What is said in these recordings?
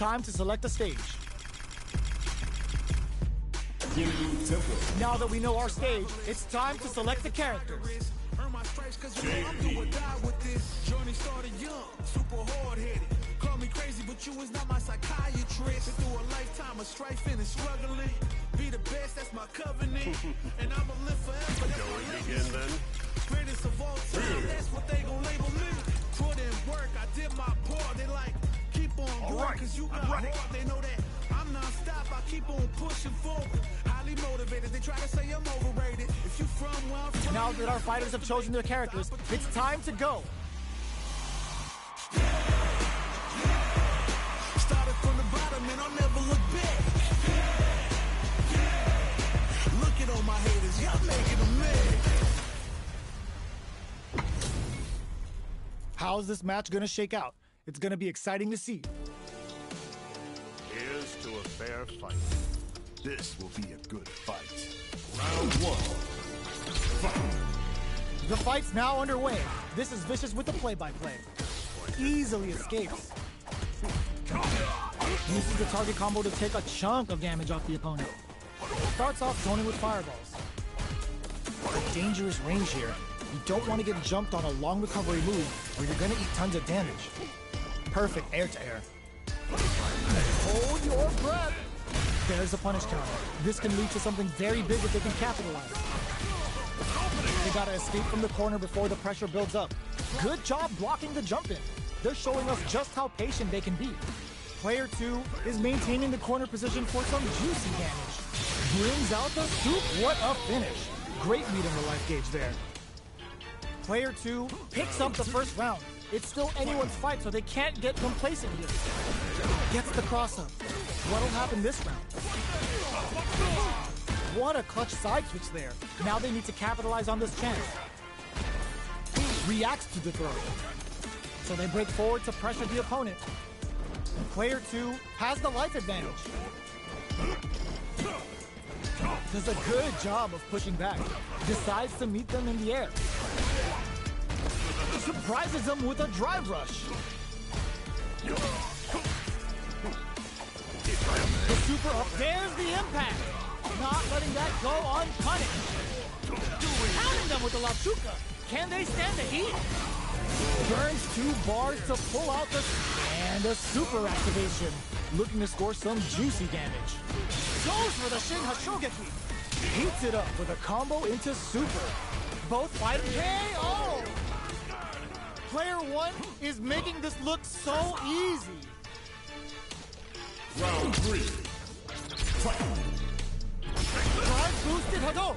time to select a stage. Now that we know our stage, it's time to select the characters. Earn my stripes cause you know I'm do or die with this. Journey started young, super hard-headed. Call me crazy, but you was not my psychiatrist. Been through a lifetime of strife and struggling. Be the best, that's my covenant. And I'ma live forever, that's my Begin then. greatest of all time, that's what they gon' label me. Put in work, I did my part. They like, keep on going, cause you got hard. They know that I'm non-stop, I keep on pushing forward. Highly motivated, they try to say I'm overrated. If you from where I'm from, Now that our fighters have chosen their characters, it's time to go. started from the bottom and I'll never look back. Look at all my haters, y'all making them mad. How's this match gonna shake out? It's gonna be exciting to see. Here's to a fair fight. This will be a good fight. Round one. Fight. The fight's now underway. This is Vicious with the play-by-play. Easily escapes. Uses the target combo to take a chunk of damage off the opponent. Starts off zoning with fireballs. A dangerous range here. You don't want to get jumped on a long recovery move or you're going to eat tons of damage. Perfect air-to-air. Hold your breath. There's a punish counter. This can lead to something very big if they can capitalize. They gotta escape from the corner before the pressure builds up. Good job blocking the jump in. They're showing us just how patient they can be. Player 2 is maintaining the corner position for some juicy damage. Brings out the soup. What a finish. Great read in the life gauge there. Player 2 picks up the first round. It's still anyone's fight, so they can't get complacent here. Gets the cross-up. What'll happen this round? What a clutch side switch there. Now they need to capitalize on this chance. Reacts to the throw. So they break forward to pressure the opponent. Player 2 has the life advantage. Does a good job of pushing back. Decides to meet them in the air. Surprises them with a drive rush. The super up. There's the impact. Not letting that go unpunished. Pounding them with the Lachuka. Can they stand the heat? Burns 2 bars to pull out the... And a super activation. Looking to score some juicy damage. Goes for the Shin Hashogeki. Heats it up with a combo into super. Both fighting KO. Player 1 is making this look so easy. Round 3. Fight. Drive boosted Hado.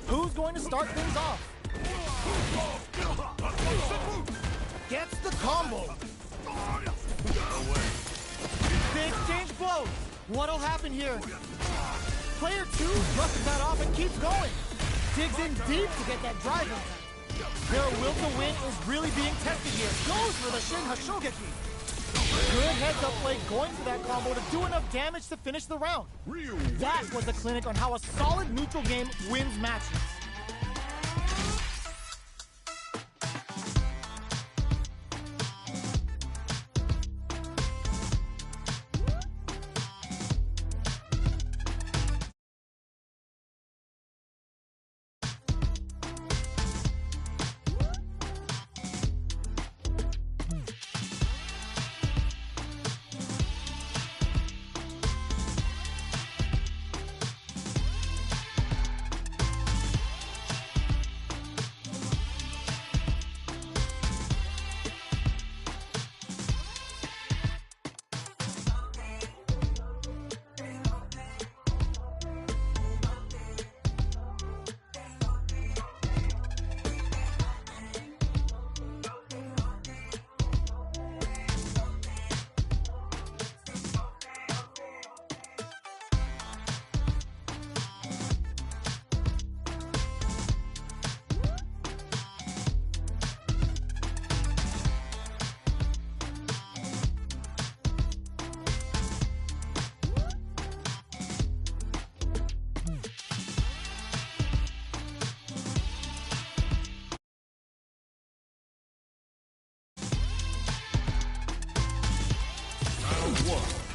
Who's going to start things off? Gets the combo. They exchange blows. What'll happen here? Player 2 brushes that off and keeps going. Digs in deep to get that drive impact. Their will to win is really being tested here. Goes for the Shin Hashogeki. Good heads-up play going for that combo to do enough damage to finish the round. That was a clinic on how a solid neutral game wins matches.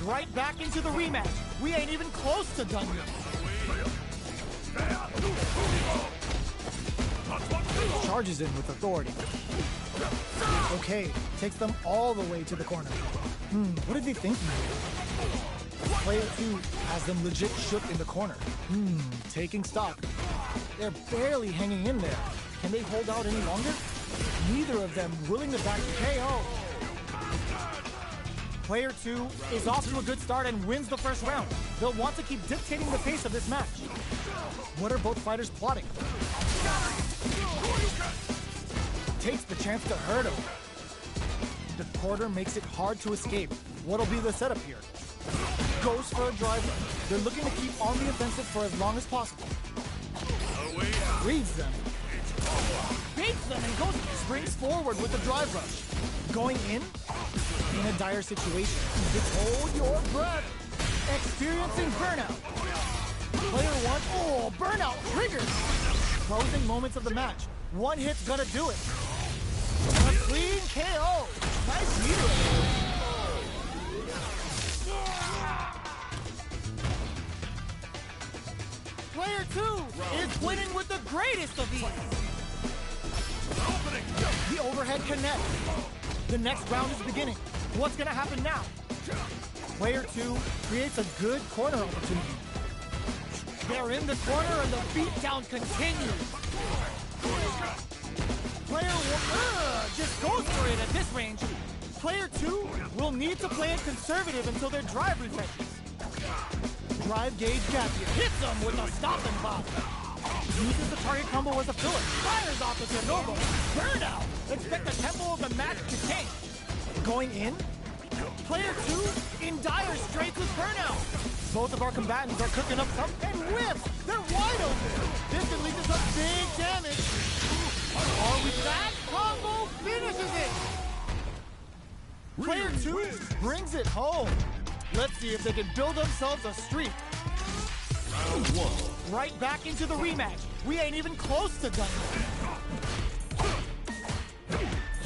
right back into the rematch. We ain't even close to done yet. Charges in with authority. Okay, takes them all the way to the corner. What are they thinking here? Player 2 has them legit shook in the corner. Taking stock. They're barely hanging in there. Can they hold out any longer? Neither of them willing to back the KO. Player 2 is off to a good start and wins the first round. They'll want to keep dictating the pace of this match. What are both fighters plotting? Takes the chance to hurt him. The corner makes it hard to escape. What'll be the setup here? Goes for a driver. They're looking to keep on the offensive for as long as possible. Reads them. Beats them and springs forward with the drive rush. Going in a dire situation. Just hold your breath. Experiencing burnout. Player 1, burnout triggers. Closing moments of the match. One hit's gonna do it. A clean KO. Nice meter. Player 2 is winning with the greatest of ease. The overhead connect. The next round is beginning. What's gonna happen now? Player 2 creates a good corner opportunity. They're in the corner and the beatdown continues. Player 1 just goes for it at this range. Player 2 will need to play it conservative until their drive refreshes. Drive gauge gap here. Hits them with a stopping block. Uses the target combo as a filler. Fires off the Nova. Burnout. Expect the tempo of the match to change. Going in. Player 2 in dire straits with burnout. Both of our combatants are cooking up some and whip. They're wide open. This can lead to some big damage. Are we that combo finishes it? Player 2 brings it home. Let's see if they can build themselves a streak. Round 1. Right back into the rematch. We ain't even close to done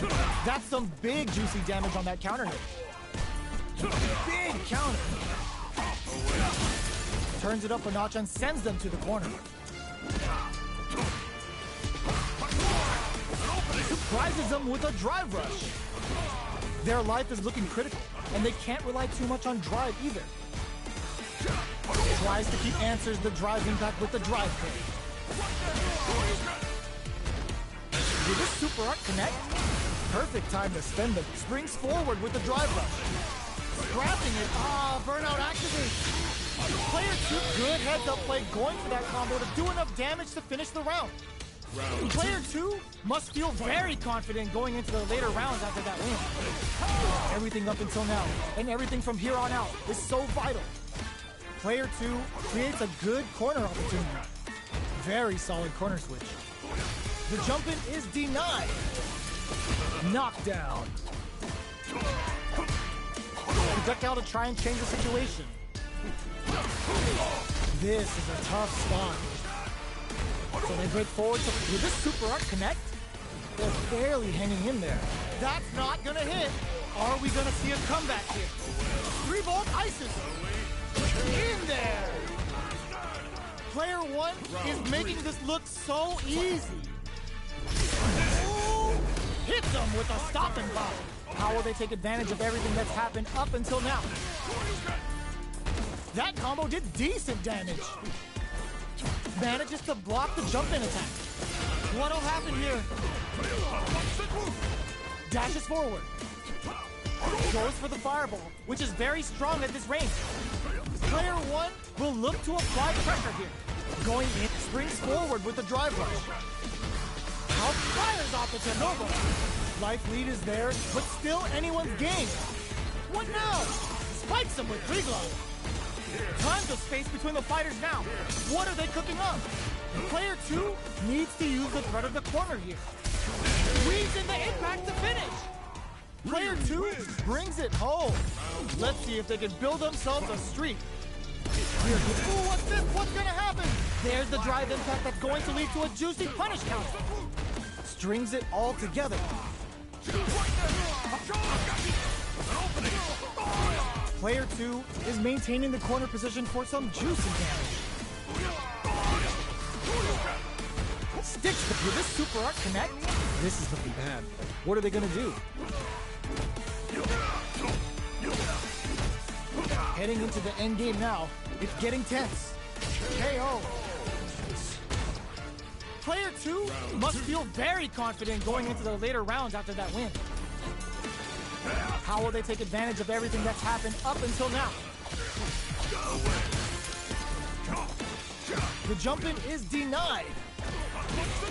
yet. That's some big juicy damage on that counter hit. Big counter. Turns it up a notch and sends them to the corner. Surprises them with a drive rush. Their life is looking critical, and they can't rely too much on drive either. Tries to keep answers the drive impact with the drive kick. Did this super art connect? Perfect time to spend them. Springs forward with the drive rush. Scrapping it. Burnout activates. Player 2, good heads-up play going for that combo to do enough damage to finish the round. Player 2 must feel very confident going into the later rounds after that win. Everything up until now, and everything from here on out, is so vital. Player 2 creates a good corner opportunity. Very solid corner switch. The jump in is denied. Knockdown. Projectile to try and change the situation. This is a tough spot. So they break forward. So will this super art connect? They're barely hanging in there. That's not gonna hit. Are we gonna see a comeback here? 3-volt ices. In there. Player 1 is making this look so easy. Ooh, hits them with a stopping block. How will they take advantage of everything that's happened up until now? That combo did decent damage. Manages to block the jump-in attack. What'll happen here? Dashes forward. Goes for the fireball, which is very strong at this range. Player 1 will look to apply pressure here. Going in, springs forward with the drive rush. Out fires off the Nova. Life lead is there, but still anyone's game. What now? Spikes him with free glove. Tons of space between the fighters now. What are they cooking up? Player 2 needs to use the threat of the corner here. Weaves in the impact to finish. Player 2 brings it home. Let's see if they can build themselves a streak. Here, ooh, what's this? What's gonna happen? There's the drive impact that's going to lead to a juicy punish counter. Strings it all together. Player 2 is maintaining the corner position for some juicy damage. Sticks, will this super art connect? This is looking bad. What are they gonna do? Heading into the end game now, it's getting tense. KO. Player 2 must feel very confident going into the later rounds after that win. How will they take advantage of everything that's happened up until now? The jump-in is denied.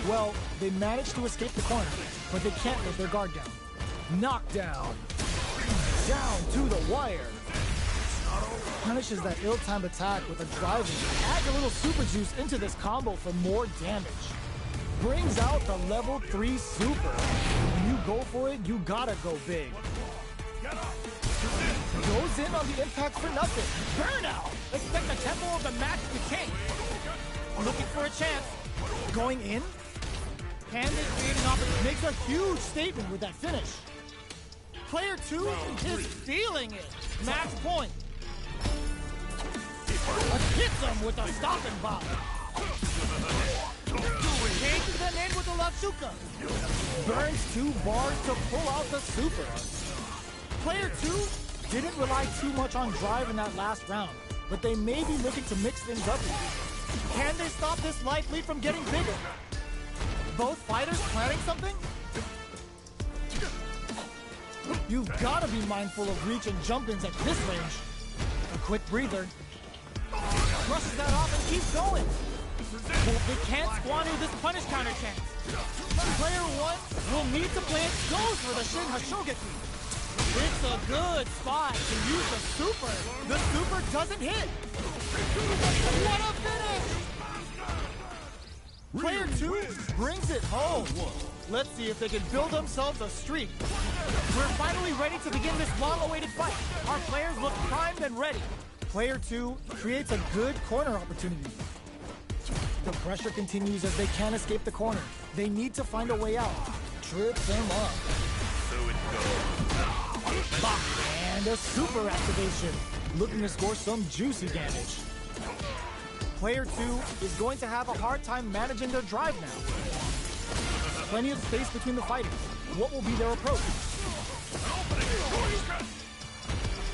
Well, they managed to escape the corner, but they can't let their guard down. Knockdown. Down to the wire. Punishes that ill-timed attack with a driving. Adds a little super juice into this combo for more damage. Brings out the level 3 super. When you go for it, you gotta go big. Goes in on the impact for nothing. Burnout! Expect the tempo of the match to change. Looking for a chance. Going in. Can they create an opportunity? Makes a huge statement with that finish. Player 2 is feeling it. Match point. Hits him with a stopping bomb. Takes them in with the Latsuka. Burns 2 bars to pull out the super. Player 2 didn't rely too much on drive in that last round, but they may be looking to mix things up. Can they stop this life lead from getting bigger? Both fighters planning something? You've got to be mindful of reach and jump-ins at this range. A quick breather. Brushes that off and keeps going. They can't squander this punish counter chance. Player 1 will need to play it. Goes for the Shin Hashogeki. It's a good spot to use the super. The super doesn't hit. What a finish! Player 2 brings it home. Let's see if they can build themselves a streak. We're finally ready to begin this long-awaited fight. Our players look primed and ready. Player 2 creates a good corner opportunity. The pressure continues as they can't escape the corner. They need to find a way out. Trip them up. So it goes. Bop! And a super activation. Looking to score some juicy damage. Player 2 is going to have a hard time managing their drive now. Plenty of space between the fighters. What will be their approach?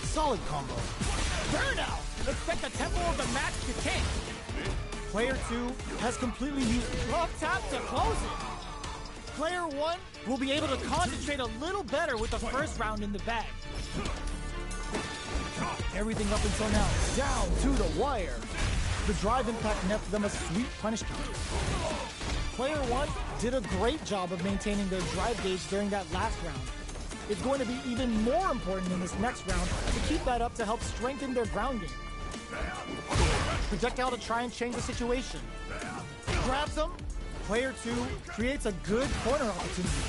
Solid combo. Burnout! Expect the tempo of the match to change. Player 2 has completely used love tap to close it. Player 1 will be able to concentrate a little better with the first round in the bag. Everything up until now, down to the wire. The drive impact left them a sweet punish counter. Player 1 did a great job of maintaining their drive gauge during that last round. It's going to be even more important in this next round to keep that up to help strengthen their ground game. Projectile to try and change the situation. Grabs him. Player 2 creates a good corner opportunity.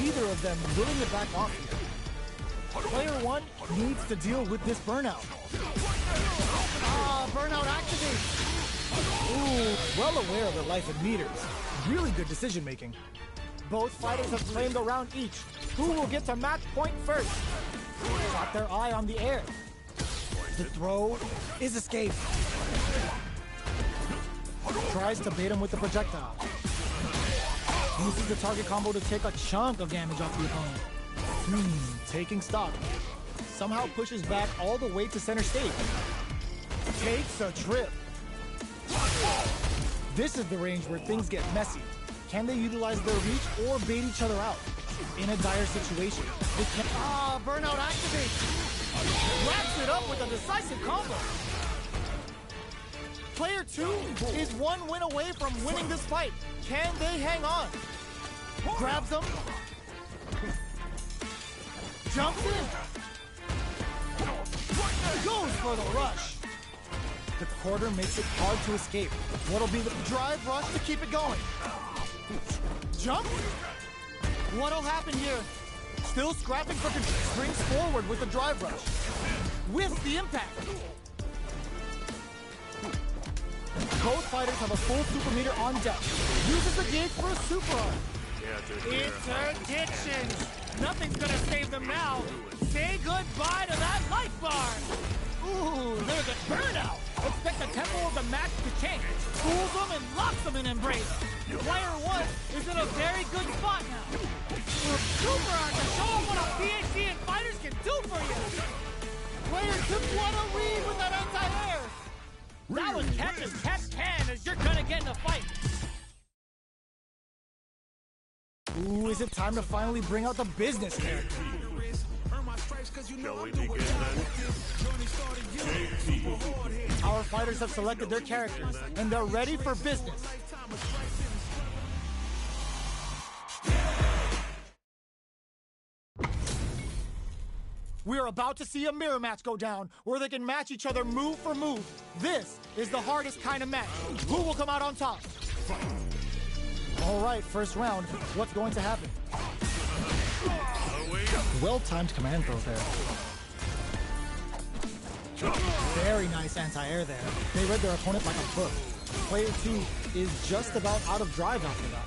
Neither of them willing to back off here. Player 1 needs to deal with this burnout. Burnout activates. Ooh, well aware of their life in meters. Really good decision making. Both fighters have claimed a round each. Who will get to match point first? Got their eye on the air. The throw is escaped. Tries to bait him with the projectile. Uses the target combo to take a chunk of damage off the opponent. Taking stock. Somehow pushes back all the way to center stage. Takes a trip. This is the range where things get messy. Can they utilize their reach or bait each other out? In a dire situation, they can... burnout activates! Wraps it up with a decisive combo! Player 2 is one win away from winning this fight. Can they hang on? Grabs him. Jumps in. Goes for the rush. The quarter makes it hard to escape. What'll be the drive rush to keep it going? Jump? What'll happen here? Still scrapping for control. Springs forward with the drive rush. With the impact. Both fighters have a full super meter on deck. Uses the gauge for a super arm. Interdictions. Nothing's gonna save them now. Say goodbye to that life bar. Ooh, there's a burnout. Expect the tempo of the match to change. Fools them and locks them in embrace. Player 1 is in a very good spot now. Super hard to show them what a PhD in fighters can do for you. Player 2 won a lead with that anti-air. That was catch as catch can as you're gonna get in a fight. Ooh, is it time to finally bring out the business character? Shall we begin then? Our fighters have selected their characters, and they're ready for business. We're about to see a mirror match go down, where they can match each other move for move. This is the hardest kind of match. Who will come out on top? All right, first round. What's going to happen? Well-timed command throw there. Very nice anti-air there. They read their opponent like a book. Player 2 is just about out of drive after that.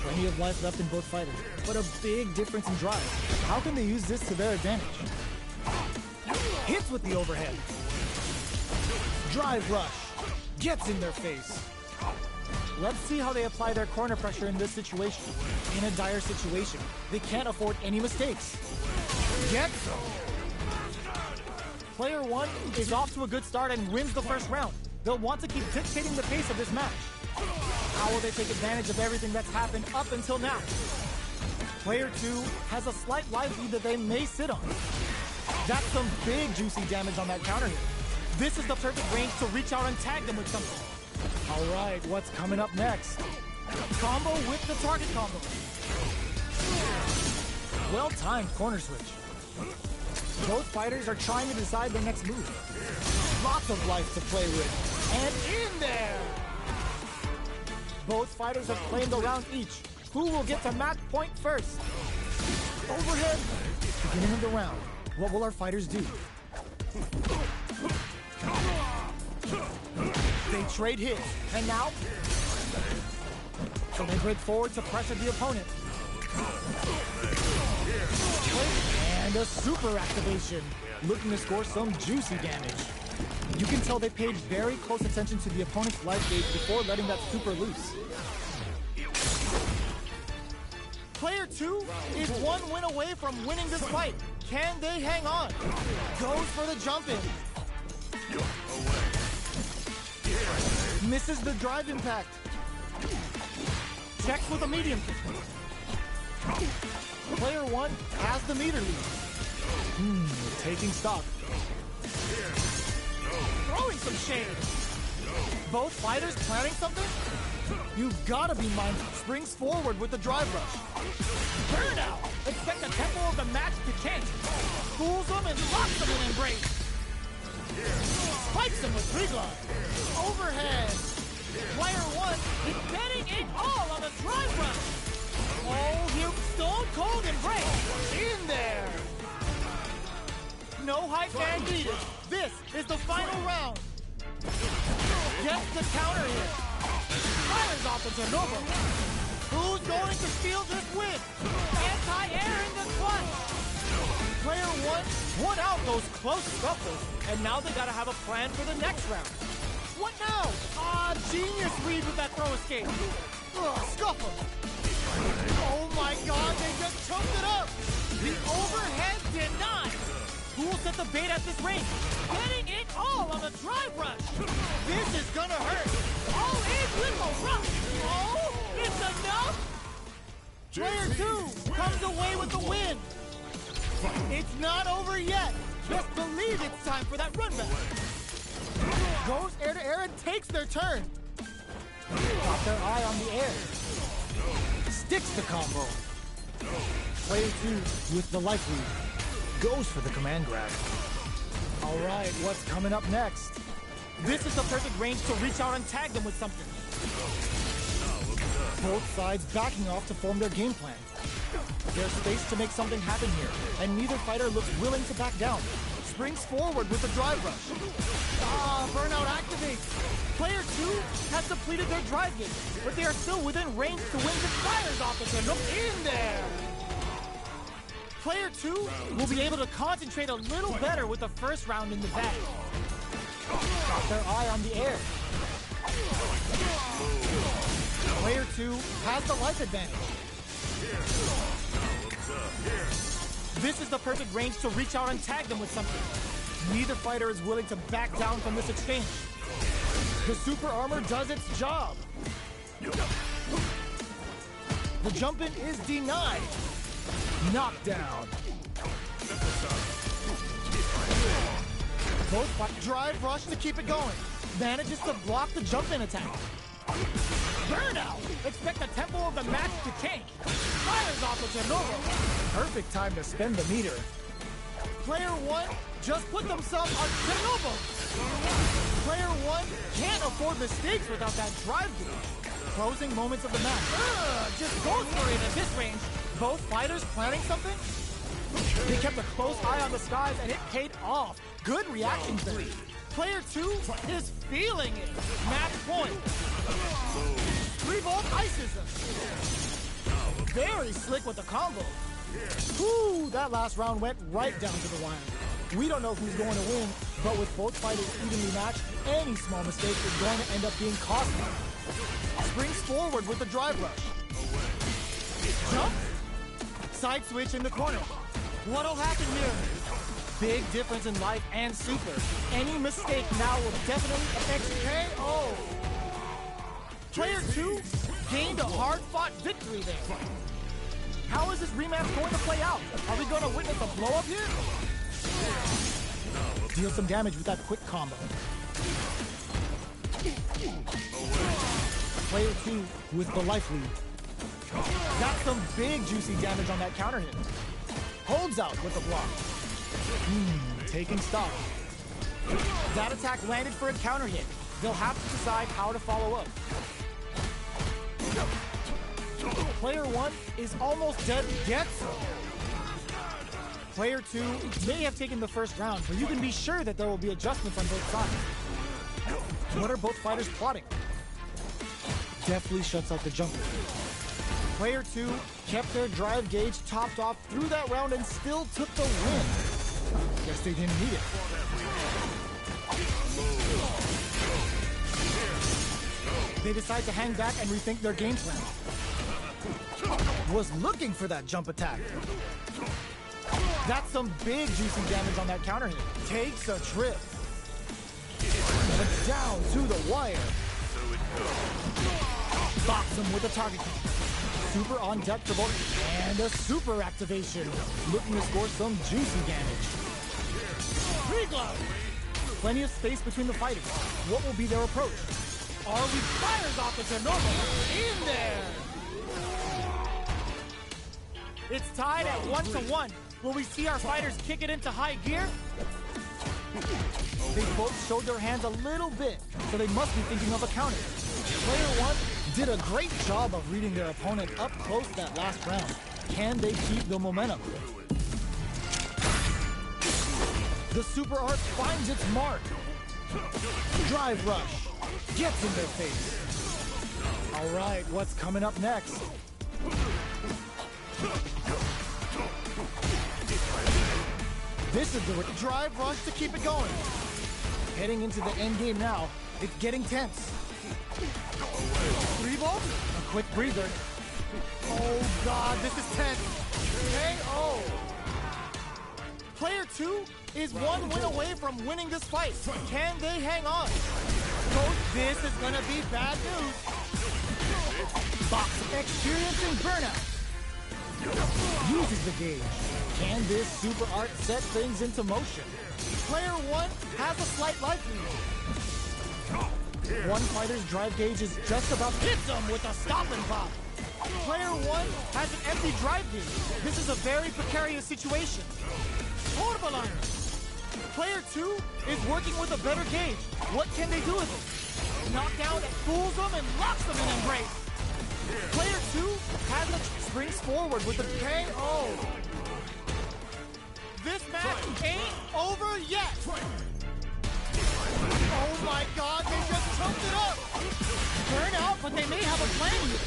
Plenty of life left in both fighters, but a big difference in drive. How can they use this to their advantage? Hits with the overhead. Drive rush. Gets in their face. Let's see how they apply their corner pressure in this situation. In a dire situation, they can't afford any mistakes. Get some. Player 1 is off to a good start and wins the first round. They'll want to keep dictating the pace of this match. How will they take advantage of everything that's happened up until now? Player 2 has a slight life lead that they may sit on. That's some big juicy damage on that counter hit. This is the perfect range to reach out and tag them with something. All right, what's coming up next? Combo with the target combo. Well-timed corner switch. Both fighters are trying to decide their next move. Lots of life to play with. And in there! Both fighters have claimed a round each. Who will get to match point first? Overhead. Beginning of the round. What will our fighters do? They trade hits. And now? So they break forward to pressure the opponent. And a super activation. Looking to score some juicy damage. You can tell they paid very close attention to the opponent's life gauge before letting that super loose. Player 2 is one win away from winning this fight. Can they hang on? Goes for the jump in. Misses the drive impact. Checks with a medium kick. Player 1 has the meter lead. Taking stock. Throwing some shade. Both fighters planning something? You gotta be mindful. Springs forward with the drive rush. Burnout! Expect the tempo of the match to change. Fools them and locks them in embrace. Spikes them with pre-glide. Overhead. Player 1 is betting it all on the drive rush. Oh, you stone cold embrace. In there. No hype man needed. This is the final round. Gets the counter hit. Fires off into Nova. Who's going to steal this win? Anti-air in the clutch. Player 1 won out those close scuffles, and now they gotta have a plan for the next round. What now? Genius read with that throw escape. Scuffle. Oh my god, they just choked it up. The overhead denied. Who will set the bait at this range? Getting it all on the drive rush. This is gonna hurt. All in with a rush. Oh, it's enough. Player 2 comes away with the win. It's not over yet. Just believe it's time for that run back. Goes air to air and takes their turn. Got their eye on the air. Sticks the combo. Player 2 with the life lead. Goes for the command grab. All right, what's coming up next? This is the perfect range to reach out and tag them with something. Both sides backing off to form their game plan. There's space to make something happen here, and neither fighter looks willing to back down. Springs forward with a drive rush. Burnout activates. Player 2 has depleted their drive gauge, but they are still within range to win the fires off of him. In there! Player 2 will be able to concentrate a little better with the first round in the bag. Got their eye on the air. Player 2 has the life advantage. This is the perfect range to reach out and tag them with something. Neither fighter is willing to back down from this exchange. The super armor does its job. The jump-in is denied. Knockdown. Both drive rush to keep it going. Manages to block the jump-in attack. Burnout! Expect the tempo of the match to tank. Fires off the Chernobyl. Perfect time to spend the meter. Player 1 just put themselves on Chernobyl. Player 1 can't afford mistakes without that drive gauge. Closing moments of the match. Just goes for it at this range. Both fighters planning something? They kept a close eye on the skies and it paid off. Good reactions there. Player 2 is feeling it. Match point. 3-volt ices him. Very slick with the combo. Ooh, that last round went right down to the wire. We don't know who's going to win, but with both fighters evenly matched, any small mistake is going to end up being costly. Springs forward with the drive rush. Jump. Side switch in the corner. What'll happen here? Big difference in life and super. Any mistake now will definitely affect KO. Player 2 gained a hard-fought victory there. How is this rematch going to play out? Are we going to witness a blow-up here? Deal some damage with that quick combo. Player 2 with the life lead. Got some big juicy damage on that counter hit. Holds out with the block. Taking stock. That attack landed for a counter hit. They'll have to decide how to follow up. Player 1 is almost dead yet. Player 2 may have taken the first round, but you can be sure that there will be adjustments on both sides. What are both fighters plotting? Deftly shuts out the jumper. Player 2 kept their drive gauge topped off through that round and still took the win. Guess they didn't need it. They decide to hang back and rethink their game plan. Was looking for that jump attack. That's some big juicy damage on that counter hit. Takes a trip. And down to the wire. Box him with a target kick. Super on deck to both, and a super activation. Looking to score some juicy damage. Pre-glove. Plenty of space between the fighters. What will be their approach? Are we fires off the Chernobyl? In there! It's tied at 1-1. Will we see our fighters kick it into high gear? They both showed their hands a little bit, so they must be thinking of a counter. Player 1 did a great job of reading their opponent up close that last round. Can they keep the momentum? The super art finds its mark. Drive rush. Gets in their face. All right, what's coming up next? This is the drive rush to keep it going. Heading into the end game now. It's getting tense. 3-volt? A quick breather. Oh God, this is tense. KO. Player 2 is one win away from winning this fight. Can they hang on? Coach, this is gonna be bad news. Box experiencing burnout. Uses the gauge. Can this super art set things into motion? Player 1 has a slight life lead. One fighter's drive gauge is just about hits him with a stop and pop. Player 1 has an empty drive gauge. This is a very precarious situation. Portable iron. Player 2 is working with a better gauge. What can they do with it? Knockdown that fools them and locks them in embrace. Player 2 has a springs forward with a KO. This match ain't over yet. Oh my God, they just choked it up. Burn out, but they may have a plan here.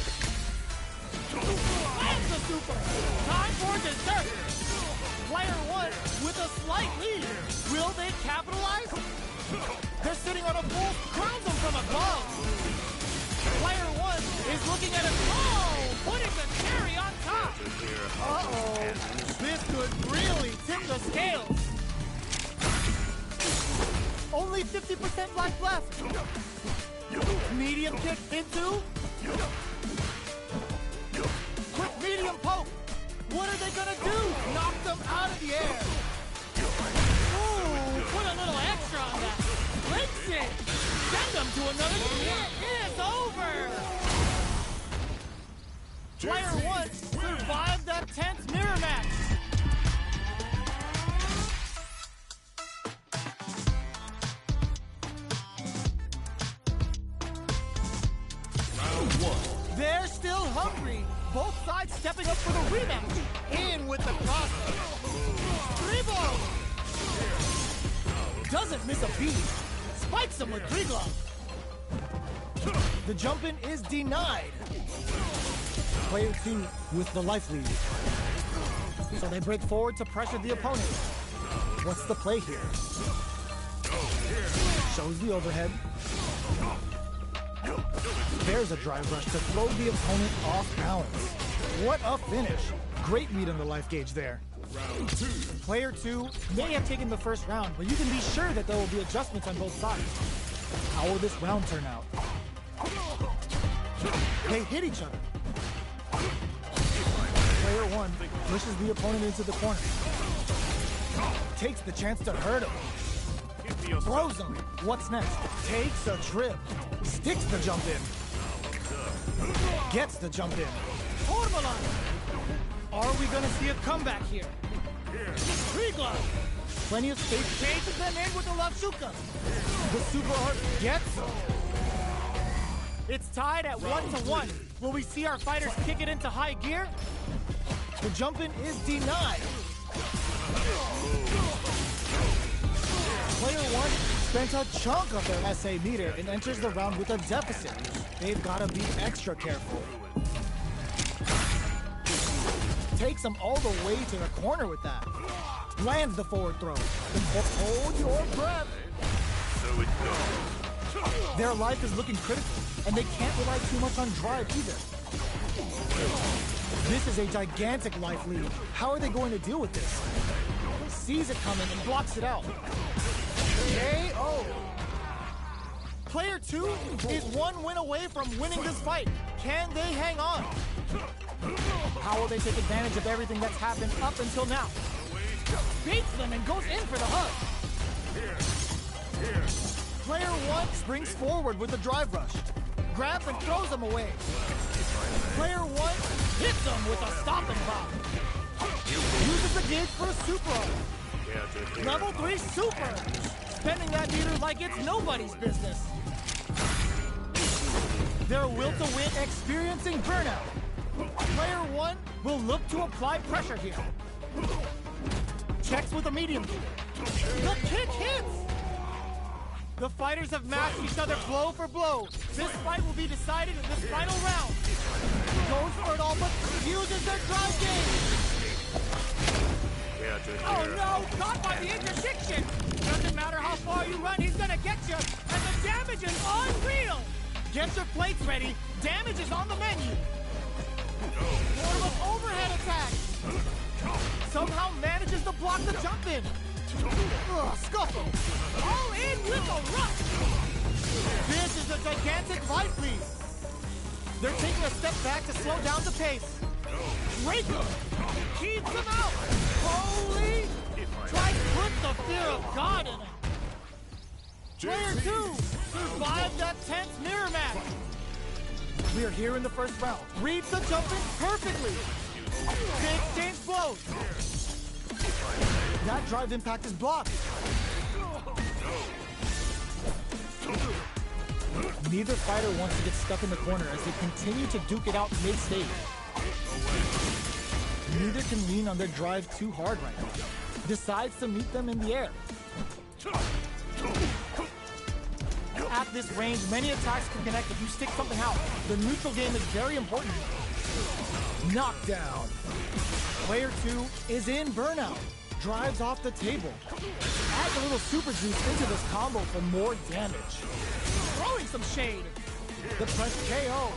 Lands the super. Time for dessert. Player one with a slight lead. Will they capitalize? They're sitting on a bull, crowns them from above. Player one is looking at a putting the cherry on top. Uh-oh, this could really tip the scales. Only 50% life left. Medium kick into. Quick medium poke. What are they gonna do? Knock them out of the air. Ooh, put a little extra on that. Links it. Send them to another. It is over. Player one survived that tense mirror match. Round one. They're still hungry. Both sides stepping up for the rematch. In with the cross. Dribble. Doesn't miss a beat. Spikes him with three glove. The jump in is denied. Player two with the life lead. So they break forward to pressure the opponent. What's the play here? Shows the overhead. There's a drive rush to throw the opponent off balance. What a finish. Great read on the life gauge there. Round two. Player two may have taken the first round, but you can be sure that there will be adjustments on both sides. How will this round turn out? They hit each other. Player one pushes the opponent into the corner. Takes the chance to hurt him. Throws him. What's next? Takes a trip. Sticks the jump in. Gets the jump in. Orbalan! Are we gonna see a comeback here? Three glove. Plenty of space. Chases them in with the love shuka. The super art gets him. It's tied at 1-1. Will we see our fighters kick it into high gear? The jump in is denied. Player one spent a chunk of their SA meter and enters the round with a deficit. They've got to be extra careful. Takes them all the way to the corner with that. Lands the forward throw. Hold your breath. So it goes. Their life is looking critical, and they can't rely too much on drive either. This is a gigantic life lead. How are they going to deal with this? Sees it coming and blocks it out. KO. Player two is one win away from winning this fight. Can they hang on? How will they take advantage of everything that's happened up until now? Beats them and goes in for the hug. Player one springs forward with a drive rush. Grabs and throws them away. Player one hits them with a stop and pop. Uses the gauge for a super. Level 3 super. Spending that meter like it's nobody's business. Their will to win experiencing burnout. Player one will look to apply pressure here. Checks with a medium kick. The kick hits! The fighters have matched each other blow for blow. This fight will be decided in this final round. Goes for it all, but uses their drive game. Oh no, caught by the interdiction. Doesn't matter how far you run, he's gonna get you. And the damage is unreal. Get your plates ready. Damage is on the menu. Portable overhead attack. Somehow manages to block the jump in. Scuffle. All in with a rush. This is a gigantic life lead. They're taking a step back to slow down the pace. Break him. Keeps him out. Holy. Try to put the fear of God in him. Player two survived that tense mirror match. We are here in the first round. Reads the jump in perfectly. They exchange blows. That drive impact is blocked. Neither fighter wants to get stuck in the corner as they continue to duke it out mid-stage. Neither can lean on their drive too hard right now. Decides to meet them in the air. At this range, many attacks can connect if you stick something out. The neutral game is very important. Knockdown. Player 2 is in burnout. Drives off the table. Adds a little super juice into this combo for more damage. Throwing some shade. The press KO.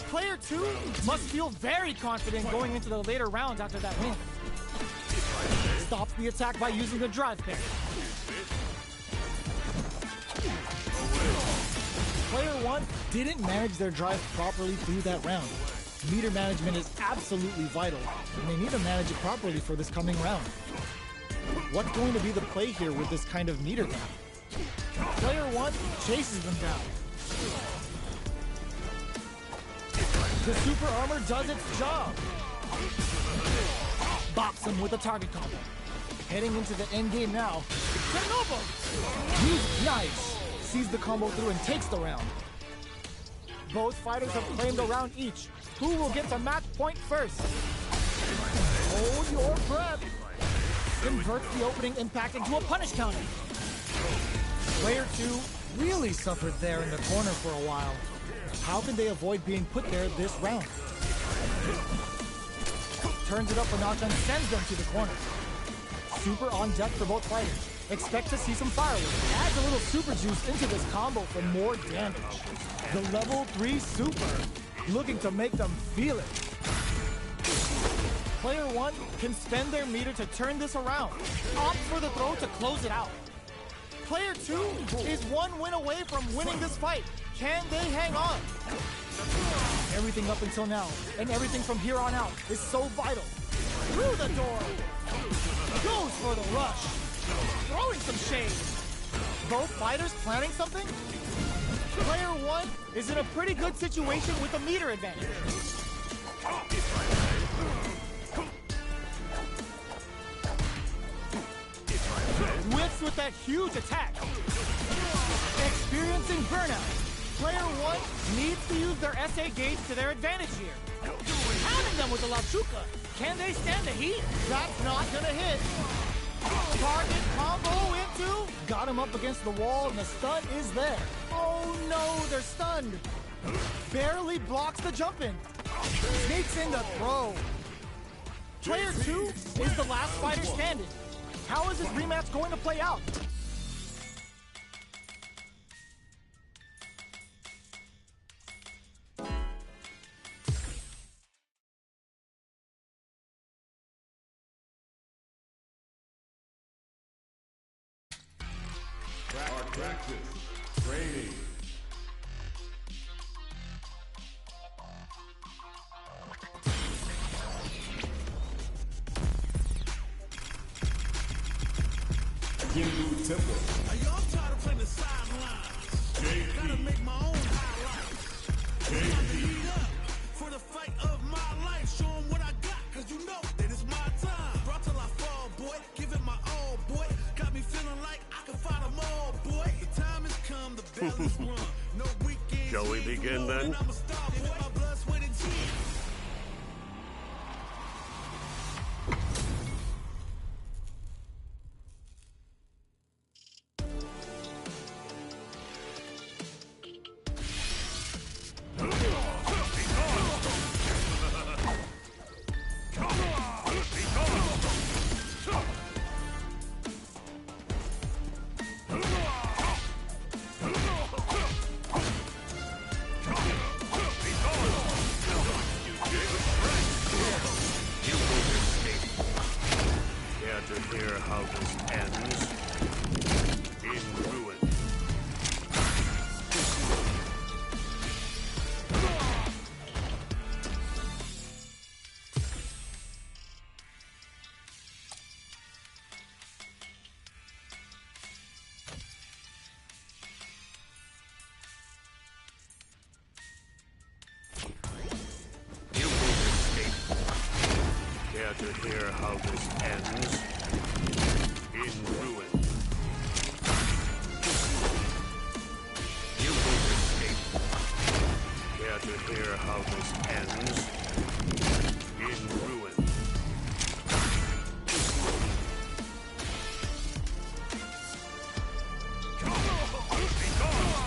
Player 2 must feel very confident going into the later rounds after that win. Stops the attack by using the drive parry. Player 1 didn't manage their drive properly through that round. Meter management is absolutely vital, and they need to manage it properly for this coming round. What's going to be the play here with this kind of meter gap? Player 1 chases them down. The super armor does its job. Bops him with a target combo. Heading into the end game now. He's nice. Sees the combo through and takes the round. Both fighters have claimed a round each. Who will get to match point first? Hold your breath. Converts the opening impact into a punish counter. Player 2 really suffered there in the corner for a while. How can they avoid being put there this round? Turns it up a notch and sends them to the corner. Super on deck for both fighters. Expect to see some fireworks. Adds a little super juice into this combo for more damage. The level 3 super, looking to make them feel it. Player 1 can spend their meter to turn this around. Opt for the throw to close it out. Player 2 is one win away from winning this fight. Can they hang on? Everything up until now, and everything from here on out, is so vital. Through the door. Goes for the rush. Throwing some shade. Both fighters planning something? Player 1 is in a pretty good situation with a meter advantage. Whips with that huge attack. Experiencing burnout. Player 1 needs to use their SA gauge to their advantage here. Pounding them with the Lachuka. Can they stand the heat? That's not gonna hit. Target combo into. Got him up against the wall and the stun is there. Oh no, they're stunned. Barely blocks the jump in. Sneaks in the throw. Player 2 is the last fighter standing. How is this rematch going to play out? Practice. Training. Ginbu Temple. Y'all tired of playing the sidelines. Gotta make my own highlights. Time to heat up for the fight of my life. Show 'em what I got, cause you know that it's my time. Brought till I fall, boy. Give it my all, boy. Got me feeling like I can fight 'em all, boy. The time has come, the balance run. No weekends. Shall we begin then? I'm a star, boy. My blood, sweat, and tears. To hear how this ends in ruin. You will escape. Care to hear how this ends? In ruin. You will escape. Care to hear how this ends? In ruin. Be gone!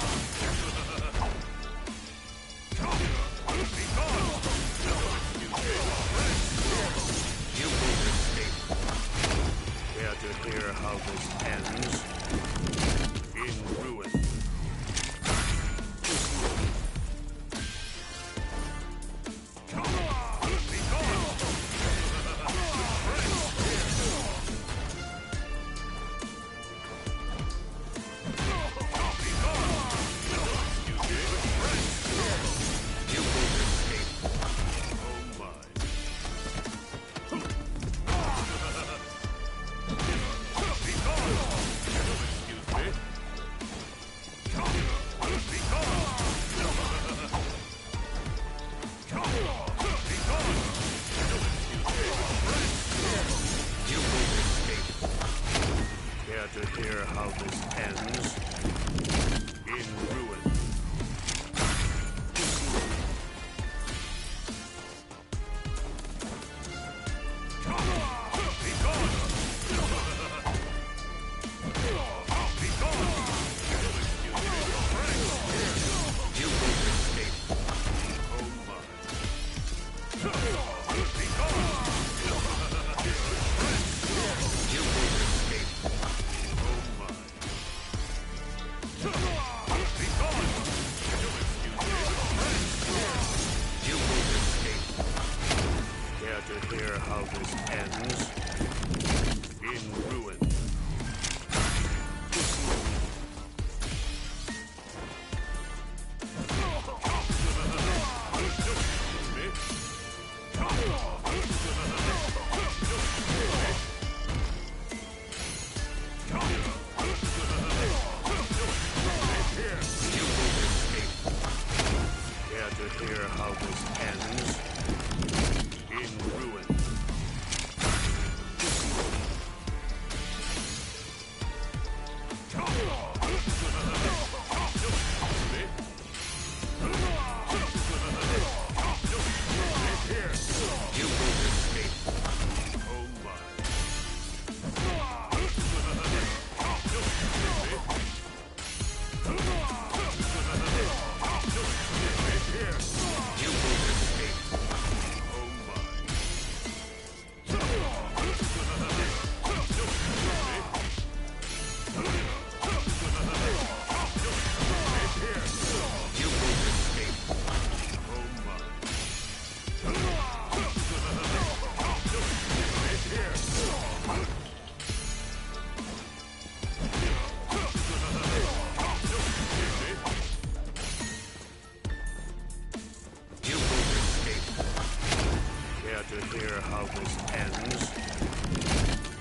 To hear how this ends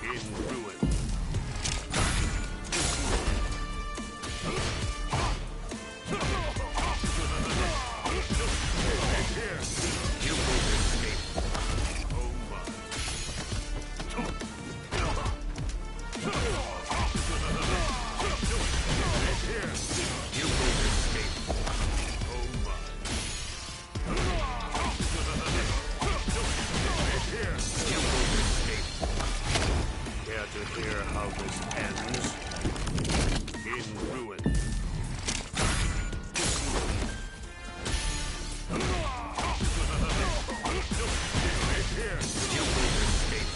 in ruin. Here, you will escape. Oh my. Here, you will escape. Oh my. Here, you will escape. Care to hear how this ends? In ruin. Here, you will escape.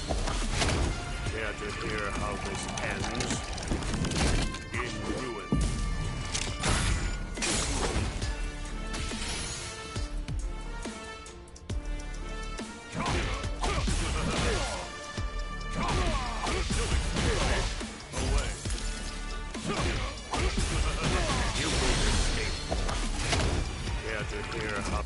Care to hear how this ends? In ruin. Away. You will escape. Care to hear how